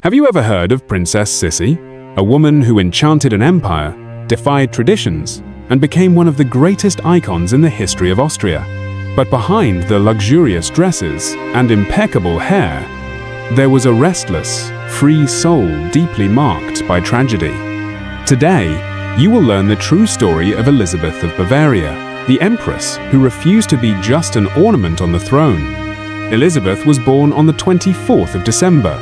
Have you ever heard of Princess Sissi, a woman who enchanted an empire, defied traditions, and became one of the greatest icons in the history of Austria? But behind the luxurious dresses and impeccable hair, there was a restless, free soul deeply marked by tragedy. Today, you will learn the true story of Elisabeth of Bavaria, the empress who refused to be just an ornament on the throne. Elisabeth was born on the 24th of December,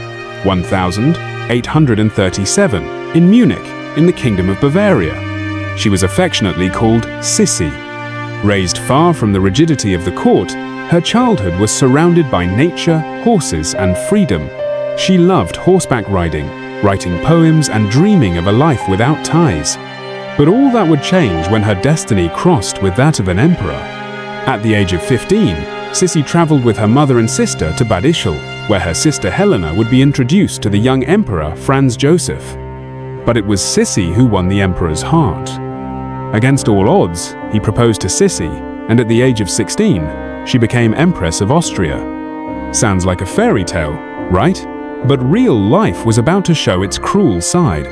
1837, in Munich, in the Kingdom of Bavaria. She was affectionately called Sissi. Raised far from the rigidity of the court, her childhood was surrounded by nature, horses, and freedom. She loved horseback riding, writing poems, and dreaming of a life without ties. But all that would change when her destiny crossed with that of an emperor. At the age of 15, Sissi traveled with her mother and sister to Bad Ischl, where her sister Helena would be introduced to the young emperor Franz Joseph. But it was Sissi who won the emperor's heart. Against all odds, he proposed to Sissi, and at the age of 16, she became Empress of Austria. Sounds like a fairy tale, right? But real life was about to show its cruel side.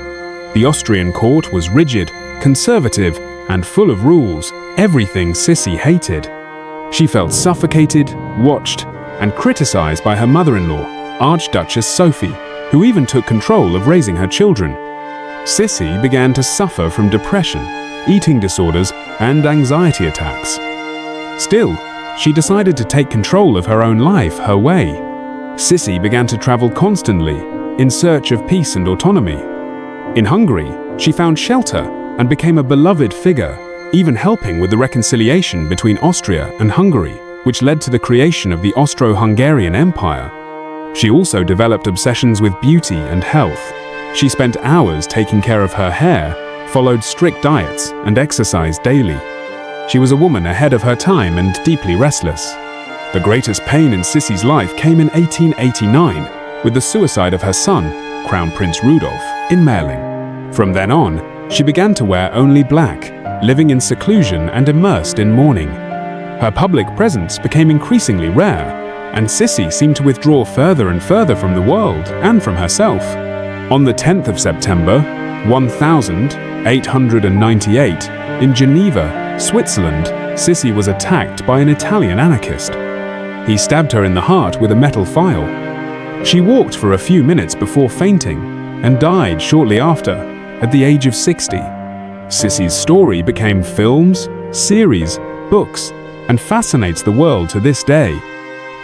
The Austrian court was rigid, conservative, and full of rules, everything Sissi hated. She felt suffocated, watched, and criticized by her mother-in-law, Archduchess Sophie, who even took control of raising her children. Sissi began to suffer from depression, eating disorders, and anxiety attacks. Still, she decided to take control of her own life her way. Sissi began to travel constantly, in search of peace and autonomy. In Hungary, she found shelter and became a beloved figure, even helping with the reconciliation between Austria and Hungary, which led to the creation of the Austro-Hungarian Empire. She also developed obsessions with beauty and health. She spent hours taking care of her hair, followed strict diets, and exercised daily. She was a woman ahead of her time and deeply restless. The greatest pain in Sissi's life came in 1889, with the suicide of her son, Crown Prince Rudolf, in Merling. From then on, she began to wear only black, living in seclusion and immersed in mourning. Her public presence became increasingly rare, and Sissi seemed to withdraw further and further from the world and from herself. On the 10th of September, 1898, in Geneva, Switzerland, Sissi was attacked by an Italian anarchist. He stabbed her in the heart with a metal file. She walked for a few minutes before fainting and died shortly after, at the age of 60. Sissi's story became films, series, books, and fascinates the world to this day.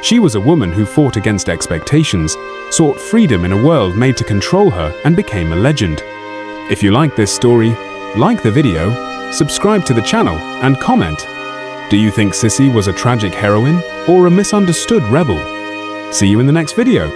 She was a woman who fought against expectations, sought freedom in a world made to control her, and became a legend. If you like this story, like the video, subscribe to the channel, and comment. Do you think Sissi was a tragic heroine or a misunderstood rebel? See you in the next video.